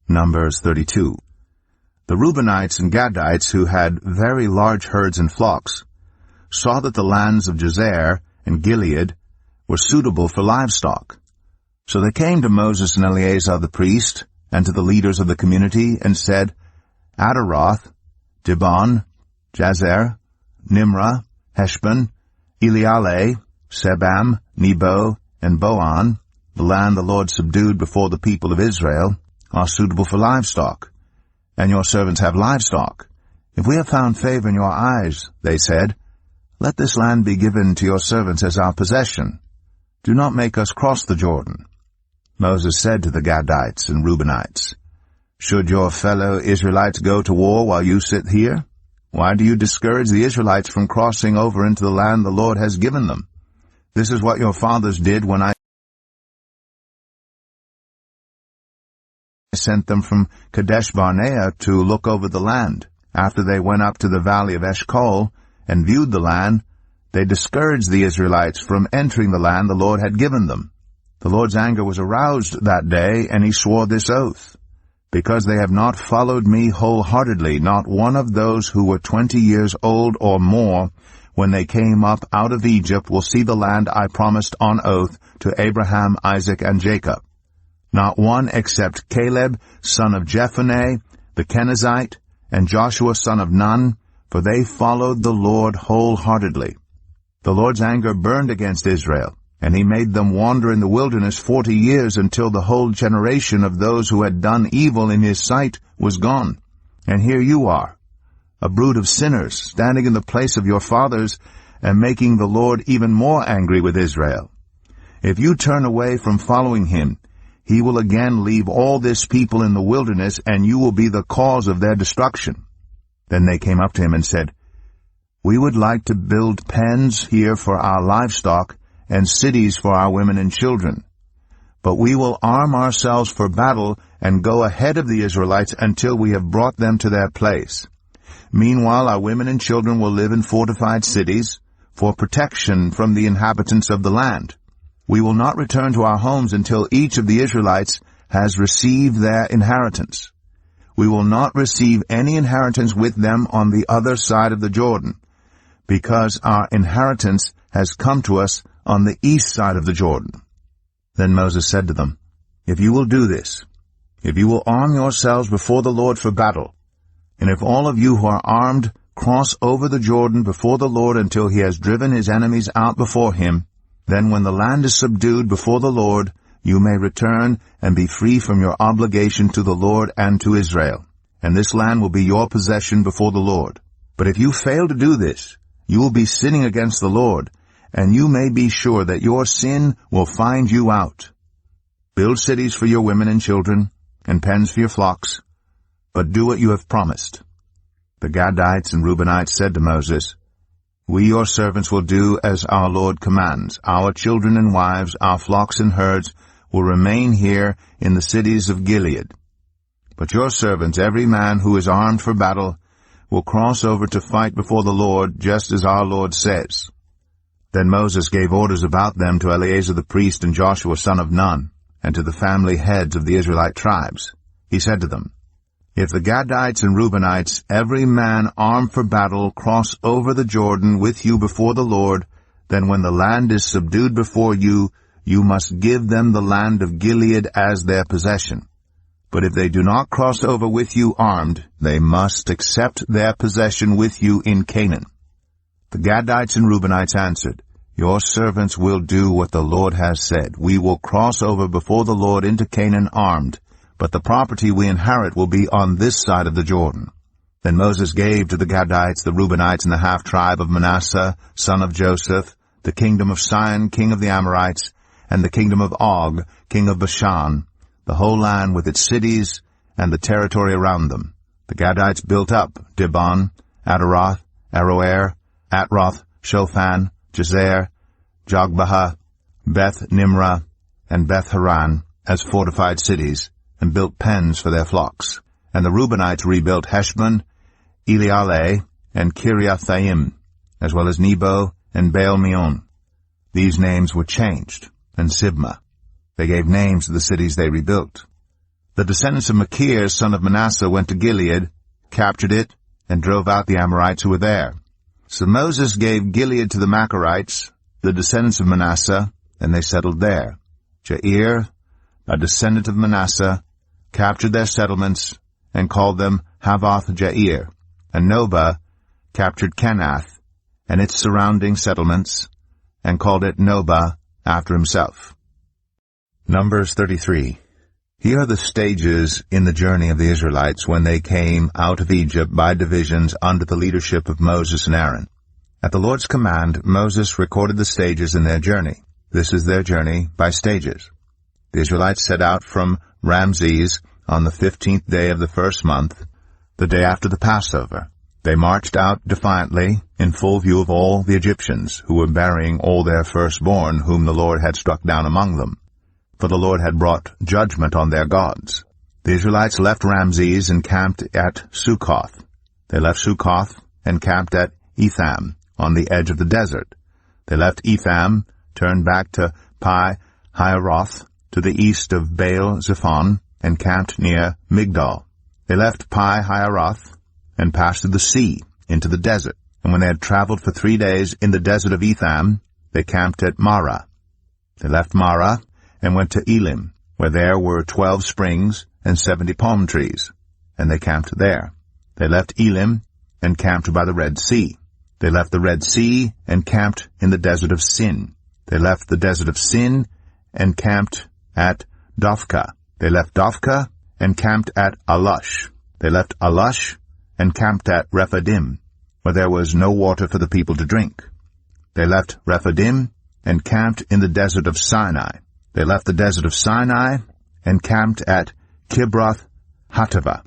Numbers 32. The Reubenites and Gadites, who had very large herds and flocks, saw that the lands of Jazer and Gilead were suitable for livestock. So they came to Moses and Eleazar the priest, and to the leaders of the community, and said, Adaroth, Dibon, Jazer, Nimrah, Heshbon, Elealeh, Sebam, Nebo, and Boan, the land the Lord subdued before the people of Israel, are suitable for livestock, and your servants have livestock. If we have found favor in your eyes, they said, let this land be given to your servants as our possession. Do not make us cross the Jordan. Moses said to the Gadites and Reubenites, should your fellow Israelites go to war while you sit here? Why do you discourage the Israelites from crossing over into the land the Lord has given them? This is what your fathers did when I sent them from Kadesh Barnea to look over the land. After they went up to the valley of Eshcol and viewed the land, they discouraged the Israelites from entering the land the Lord had given them. The Lord's anger was aroused that day, and he swore this oath, because they have not followed me wholeheartedly, not one of those who were 20 years old or more when they came up out of Egypt will see the land I promised on oath to Abraham, Isaac, and Jacob. Not one except Caleb, son of Jephunneh, the Kenizzite, and Joshua, son of Nun, for they followed the Lord wholeheartedly. The Lord's anger burned against Israel, and he made them wander in the wilderness 40 years until the whole generation of those who had done evil in his sight was gone. And here you are, a brood of sinners, standing in the place of your fathers and making the Lord even more angry with Israel. If you turn away from following him, he will again leave all this people in the wilderness, and you will be the cause of their destruction. Then they came up to him and said, we would like to build pens here for our livestock and cities for our women and children. But we will arm ourselves for battle and go ahead of the Israelites until we have brought them to their place. Meanwhile, our women and children will live in fortified cities for protection from the inhabitants of the land. We will not return to our homes until each of the Israelites has received their inheritance. We will not receive any inheritance with them on the other side of the Jordan, because our inheritance has come to us on the east side of the Jordan. Then Moses said to them, if you will do this, if you will arm yourselves before the Lord for battle, and if all of you who are armed cross over the Jordan before the Lord until he has driven his enemies out before him, then when the land is subdued before the Lord, you may return and be free from your obligation to the Lord and to Israel, and this land will be your possession before the Lord. But if you fail to do this, you will be sinning against the Lord, and you may be sure that your sin will find you out. Build cities for your women and children, and pens for your flocks, but do what you have promised. The Gadites and Reubenites said to Moses, we, your servants, will do as our Lord commands. Our children and wives, our flocks and herds, will remain here in the cities of Gilead. But your servants, every man who is armed for battle, will cross over to fight before the Lord, just as our Lord says. Then Moses gave orders about them to Eleazar the priest and Joshua son of Nun, and to the family heads of the Israelite tribes. He said to them, if the Gadites and Reubenites, every man armed for battle, cross over the Jordan with you before the Lord, then when the land is subdued before you, you must give them the land of Gilead as their possession. But if they do not cross over with you armed, they must accept their possession with you in Canaan. The Gadites and Reubenites answered, your servants will do what the Lord has said. We will cross over before the Lord into Canaan armed, but the property we inherit will be on this side of the Jordan. Then Moses gave to the Gadites, the Reubenites, and the half-tribe of Manasseh, son of Joseph, the kingdom of Sihon, king of the Amorites, and the kingdom of Og, king of Bashan, the whole land with its cities and the territory around them. The Gadites built up Dibon, Adaroth, Aroer, Atroth, Shophan, Jazer, Jogbehah, Beth Nimrah, and Beth Haran as fortified cities, and built pens for their flocks. And the Reubenites rebuilt Heshbon, Elealeh, and Kiriathaim, as well as Nebo and Baal-meon. These names were changed, and Sibmah. They gave names to the cities they rebuilt. The descendants of Machir, son of Manasseh, went to Gilead, captured it, and drove out the Amorites who were there. So Moses gave Gilead to the Machirites, the descendants of Manasseh, and they settled there. Jair, a descendant of Manasseh, captured their settlements and called them Havoth-Jair. And Nobah captured Kenath and its surrounding settlements and called it Nobah after himself. Numbers 33. Here are the stages in the journey of the Israelites when they came out of Egypt by divisions under the leadership of Moses and Aaron. At the Lord's command, Moses recorded the stages in their journey. This is their journey by stages. The Israelites set out from Ramses on the 15th day of the first month, the day after the Passover. They marched out defiantly, in full view of all the Egyptians, who were burying all their firstborn, whom the Lord had struck down among them. For the Lord had brought judgment on their gods. The Israelites left Ramses and camped at Succoth. They left Succoth and camped at Etham, on the edge of the desert. They left Etham, turned back to Pi-Hahiroth, to the east of Baal-Zephon, and camped near Migdol. They left Pi-Hahiroth and passed through the sea into the desert. And when they had traveled for 3 days in the desert of Etham, they camped at Marah. They left Marah and went to Elim, where there were 12 springs and 70 palm trees, and they camped there. They left Elim and camped by the Red Sea. They left the Red Sea and camped in the desert of Sin. They left the desert of Sin and camped at Dophkah. They left Dophkah and camped at Alush. They left Alush and camped at Rephidim, where there was no water for the people to drink. They left Rephidim and camped in the desert of Sinai. They left the desert of Sinai and camped at Kibroth-Hattaavah.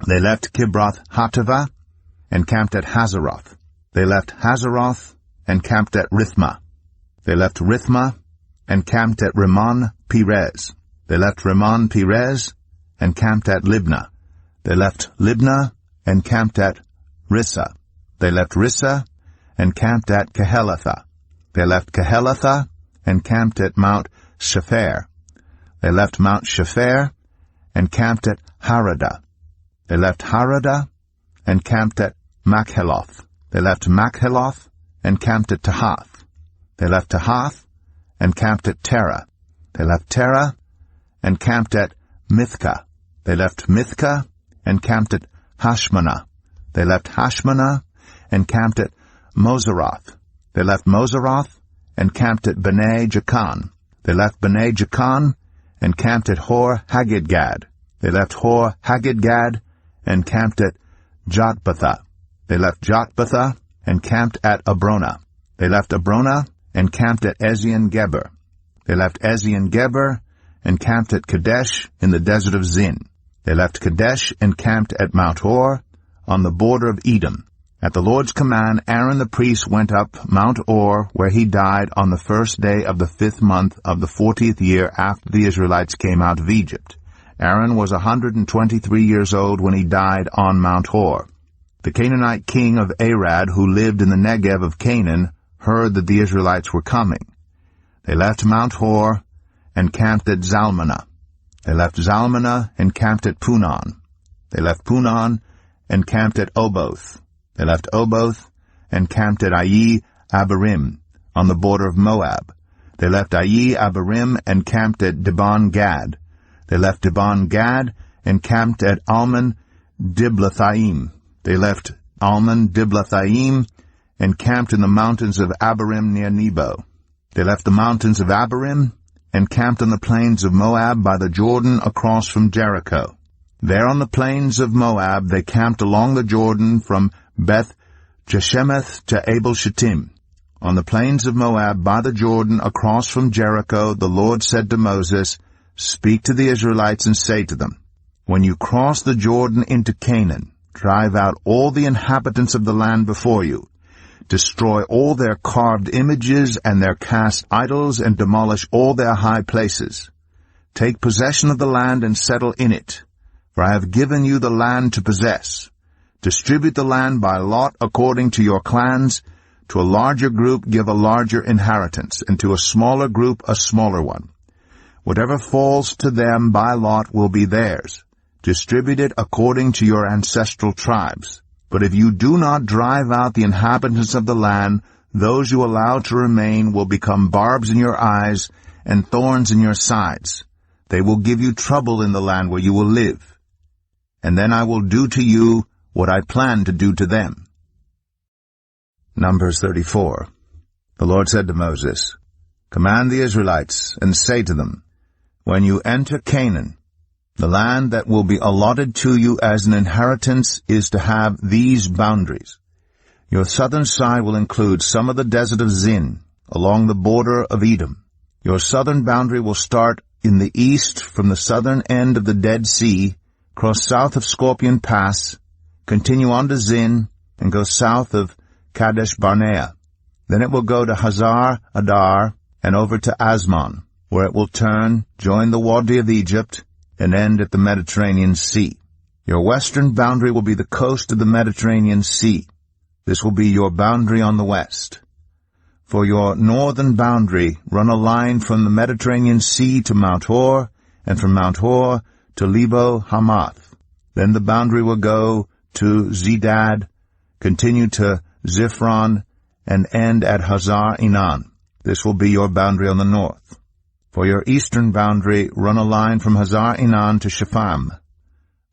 They left Kibroth-Hattaavah and camped at Hazeroth. They left Hazeroth and camped at Rithmah. They left Rithmah and camped at Rimmon-Perez. They left Rimmon-Perez and camped at Libnah. They left Libnah and camped at Rissah. They left Rissah and camped at Kehelatha. They left Kehelatha and camped at Mount Shepher. They left Mount Shepher and camped at Haradah. They left Haradah and camped at Makheloth. They left Makheloth and camped at Tahath. They left Tahath and camped at Terah. They left Terah and camped at Mithkah. They left Mithkah and camped at Hashmanah. They left Hashmanah and camped at Moseroth. They left Moseroth and camped at Bnei Jakan. They left Bnei Jakan and camped at Hor-Haggidgad. They left Hor-Haggidgad and camped at Jotbathah. They left Jotbathah and camped at Abrona. They left Abrona and camped at Ezion-Geber. They left Ezion-Geber and camped at Kadesh in the desert of Zin. They left Kadesh and camped at Mount Hor on the border of Edom. At the Lord's command, Aaron the priest went up Mount Hor, where he died on the first day of the 5th month of the 40th year after the Israelites came out of Egypt. Aaron was 123 years old when he died on Mount Hor. The Canaanite king of Arad, who lived in the Negev of Canaan, heard that the Israelites were coming. They left Mount Hor and camped at Zalmanah. They left Zalmanah and camped at Punon. They left Punon and camped at Oboth. They left Oboth and camped at Ayi-Abarim on the border of Moab. They left Ayi-Abarim and camped at Dibon-Gad. They left Dibon-Gad and camped at Almon-Diblathaim. They left Almon-Diblathaim and camped in the mountains of Abarim near Nebo. They left the mountains of Abarim and camped on the plains of Moab by the Jordan across from Jericho. There on the plains of Moab they camped along the Jordan from Beth-Jeshemeth to Abel-Shittim. On the plains of Moab by the Jordan across from Jericho, the Lord said to Moses, "Speak to the Israelites and say to them, when you cross the Jordan into Canaan, drive out all the inhabitants of the land before you. Destroy all their carved images and their cast idols and demolish all their high places. Take possession of the land and settle in it, for I have given you the land to possess. Distribute the land by lot according to your clans. To a larger group give a larger inheritance, and to a smaller group a smaller one. Whatever falls to them by lot will be theirs. Distribute it according to your ancestral tribes. But if you do not drive out the inhabitants of the land, those you allow to remain will become barbs in your eyes and thorns in your sides. They will give you trouble in the land where you will live. And then I will do to you what I plan to do to them. Numbers 34. The Lord said to Moses, Command the Israelites, and say to them, When you enter Canaan, the land that will be allotted to you as an inheritance is to have these boundaries. Your southern side will include some of the desert of Zin, along the border of Edom. Your southern boundary will start in the east from the southern end of the Dead Sea, cross south of Scorpion Pass, continue on to Zin, and go south of Kadesh Barnea. Then it will go to Hazar Adar and over to Asmon, where it will turn, join the Wadi of Egypt, and end at the Mediterranean Sea. Your western boundary will be the coast of the Mediterranean Sea. This will be your boundary on the west. For your northern boundary, run a line from the Mediterranean Sea to Mount Hor, and from Mount Hor to Lebo Hamath. Then the boundary will go to Zedad, continue to Ziphron, and end at Hazar Enan. This will be your boundary on the north. For your eastern boundary, run a line from Hazar Enan to Shepham.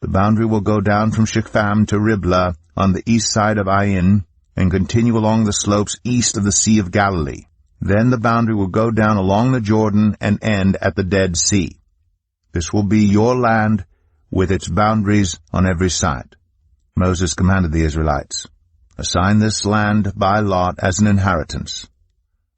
The boundary will go down from Shepham to Riblah on the east side of Ain, and continue along the slopes east of the Sea of Galilee. Then the boundary will go down along the Jordan and end at the Dead Sea. This will be your land with its boundaries on every side. Moses commanded the Israelites, Assign this land by lot as an inheritance.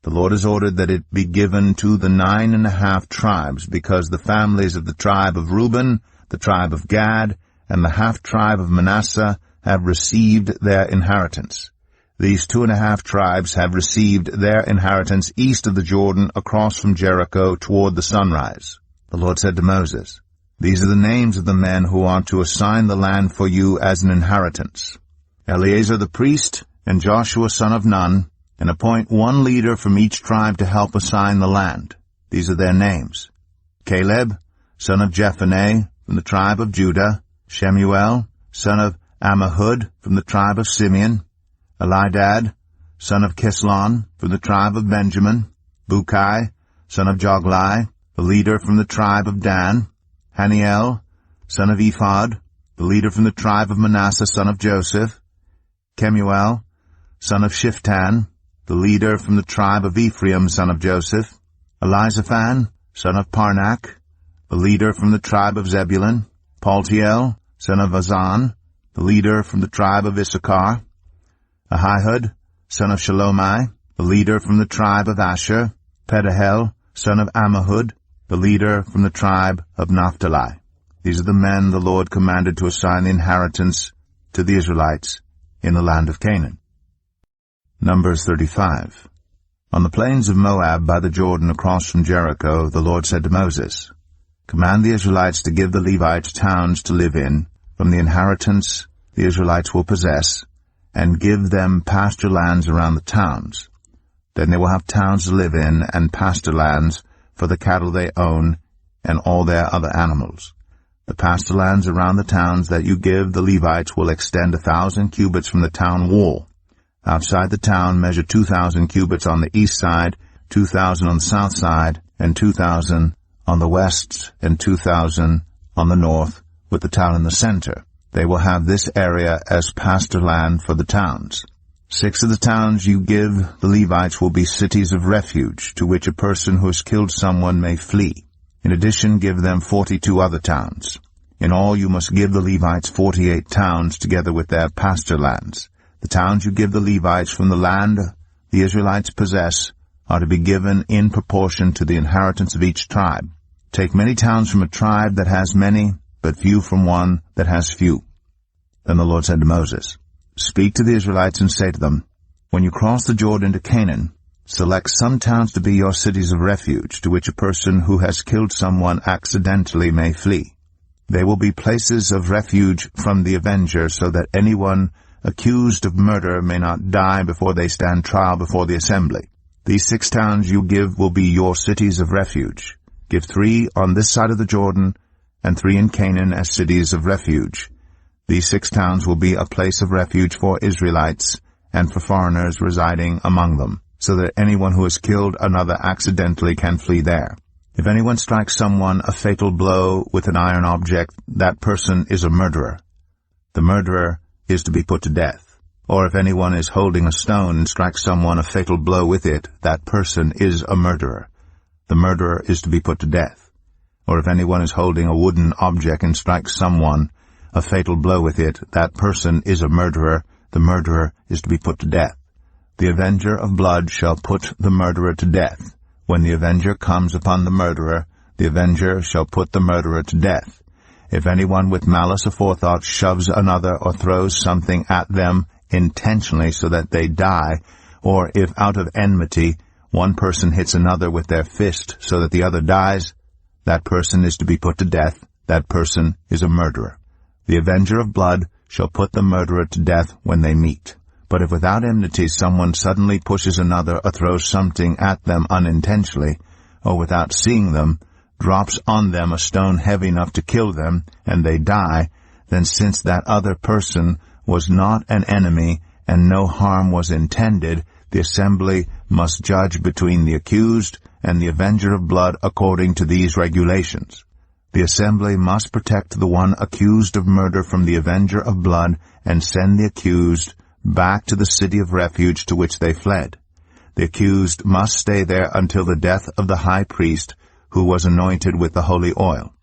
The Lord has ordered that it be given to the 9.5 tribes, because the families of the tribe of Reuben, the tribe of Gad, and the half-tribe of Manasseh have received their inheritance. These 2.5 tribes have received their inheritance east of the Jordan, across from Jericho toward the sunrise. The Lord said to Moses, These are the names of the men who are to assign the land for you as an inheritance. Eleazar the priest and Joshua son of Nun, and appoint one leader from each tribe to help assign the land. These are their names: Caleb, son of Jephunneh, from the tribe of Judah; Shemuel, son of Ammihud, from the tribe of Simeon; Elidad, son of Kislon, from the tribe of Benjamin; Bukai, son of Joglai, the leader from the tribe of Dan; Haniel, son of Ephod, the leader from the tribe of Manasseh, son of Joseph; Kemuel, son of Shiftan, the leader from the tribe of Ephraim, son of Joseph; Elizaphan, son of Parnak, the leader from the tribe of Zebulun; Paltiel, son of Azan, the leader from the tribe of Issachar; Ahihud, son of Shalomai, the leader from the tribe of Asher; Pedahel, son of Ammihud, the leader from the tribe of Naphtali. These are the men the Lord commanded to assign the inheritance to the Israelites in the land of Canaan. Numbers 35. On the plains of Moab by the Jordan across from Jericho, the Lord said to Moses, Command the Israelites to give the Levites towns to live in, from the inheritance the Israelites will possess, and give them pasture lands around the towns. Then they will have towns to live in, and pasture lands for the cattle they own, and all their other animals. The pasture lands around the towns that you give the Levites will extend 1,000 cubits from the town wall. Outside the town measure 2,000 cubits on the east side, 2,000 on the south side, and 2,000 on the west, and 2,000 on the north, with the town in the center. They will have this area as pasture land for the towns. 6 of the towns you give the Levites will be cities of refuge, to which a person who has killed someone may flee. In addition, give them 42 other towns. In all, you must give the Levites 48 towns, together with their pasture lands. The towns you give the Levites from the land the Israelites possess are to be given in proportion to the inheritance of each tribe. Take many towns from a tribe that has many, but few from one that has few. Then the Lord said to Moses, Speak to the Israelites and say to them, When you cross the Jordan to Canaan, select some towns to be your cities of refuge, to which a person who has killed someone accidentally may flee. They will be places of refuge from the avenger, so that anyone accused of murder may not die before they stand trial before the assembly. These 6 towns you give will be your cities of refuge. Give 3 on this side of the Jordan, and 3 in Canaan as cities of refuge. These 6 towns will be a place of refuge for Israelites and for foreigners residing among them, so that anyone who has killed another accidentally can flee there. If anyone strikes someone a fatal blow with an iron object, that person is a murderer. The murderer is to be put to death. Or if anyone is holding a stone and strikes someone a fatal blow with it, that person is a murderer. The murderer is to be put to death. Or if anyone is holding a wooden object and strikes someone a fatal blow with it, that person is a murderer. The murderer is to be put to death. The avenger of blood shall put the murderer to death. When the avenger comes upon the murderer, the avenger shall put the murderer to death. If anyone with malice aforethought shoves another or throws something at them intentionally so that they die, or if out of enmity one person hits another with their fist so that the other dies, that person is to be put to death. That person is a murderer. The avenger of blood shall put the murderer to death when they meet. But if without enmity someone suddenly pushes another or throws something at them unintentionally, or without seeing them, drops on them a stone heavy enough to kill them, and they die, then since that other person was not an enemy and no harm was intended, the assembly must judge between the accused and the avenger of blood according to these regulations. The assembly must protect the one accused of murder from the avenger of blood and send the accused back to the city of refuge to which they fled. The accused must stay there until the death of the high priest who was anointed with the holy oil.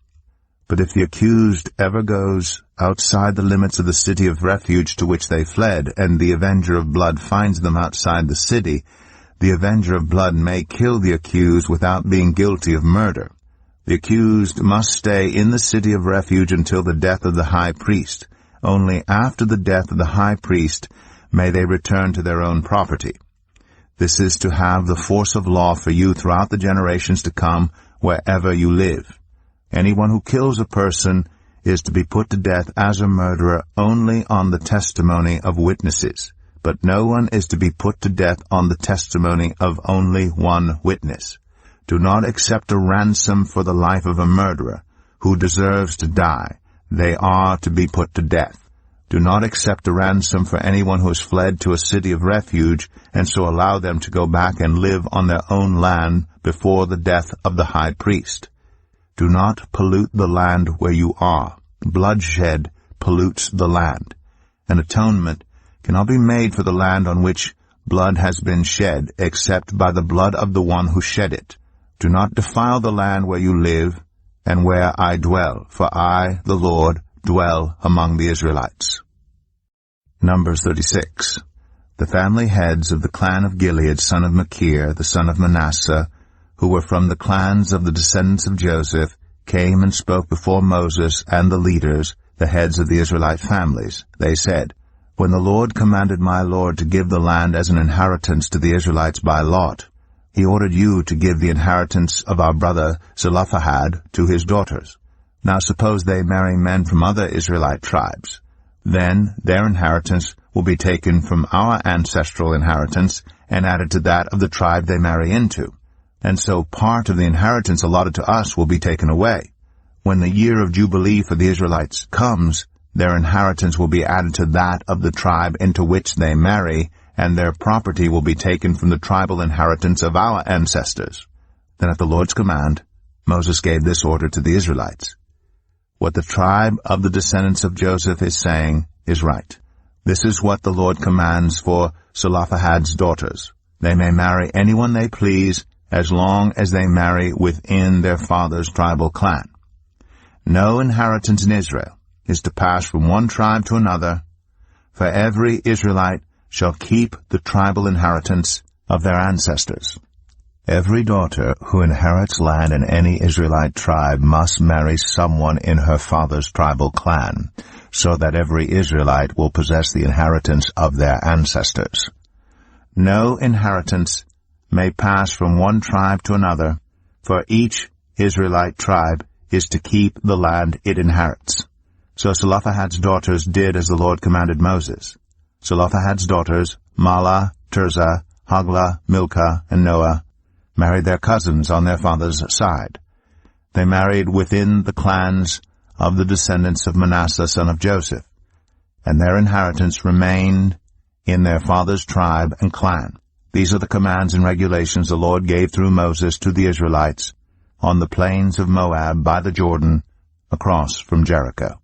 But if the accused ever goes outside the limits of the city of refuge to which they fled, and the avenger of blood finds them outside the city, the avenger of blood may kill the accused without being guilty of murder. The accused must stay in the city of refuge until the death of the high priest. Only after the death of the high priest may they return to their own property. This is to have the force of law for you throughout the generations to come, wherever you live. Anyone who kills a person is to be put to death as a murderer only on the testimony of witnesses, but no one is to be put to death on the testimony of only one witness. Do not accept a ransom for the life of a murderer who deserves to die. They are to be put to death. Do not accept a ransom for anyone who has fled to a city of refuge, and so allow them to go back and live on their own land before the death of the high priest. Do not pollute the land where you are. Bloodshed pollutes the land. An atonement cannot be made for the land on which blood has been shed, except by the blood of the one who shed it. Do not defile the land where you live and where I dwell, for I, the Lord, dwell among the Israelites. Numbers 36. The family heads of the clan of Gilead, son of Machir, the son of Manasseh, who were from the clans of the descendants of Joseph, came and spoke before Moses and the leaders, the heads of the Israelite families. They said, When the Lord commanded my Lord to give the land as an inheritance to the Israelites by lot, he ordered you to give the inheritance of our brother Zelophehad to his daughters. Now suppose they marry men from other Israelite tribes. Then their inheritance will be taken from our ancestral inheritance and added to that of the tribe they marry into. And so part of the inheritance allotted to us will be taken away. When the year of Jubilee for the Israelites comes, their inheritance will be added to that of the tribe into which they marry, and their property will be taken from the tribal inheritance of our ancestors. Then at the Lord's command, Moses gave this order to the Israelites. What the tribe of the descendants of Joseph is saying is right. This is what the Lord commands for Zelophehad's daughters. They may marry anyone they please, as long as they marry within their father's tribal clan. No inheritance in Israel is to pass from one tribe to another, for every Israelite shall keep the tribal inheritance of their ancestors. Every daughter who inherits land in any Israelite tribe must marry someone in her father's tribal clan, so that every Israelite will possess the inheritance of their ancestors. No inheritance may pass from one tribe to another, for each Israelite tribe is to keep the land it inherits. So Zelophehad's daughters did as the Lord commanded Moses. Zelophehad's daughters, Mahlah, Tirzah, Hoglah, Milcah, and Noah, married their cousins on their father's side. They married within the clans of the descendants of Manasseh son of Joseph, and their inheritance remained in their father's tribe and clan. These are the commands and regulations the Lord gave through Moses to the Israelites on the plains of Moab by the Jordan, across from Jericho.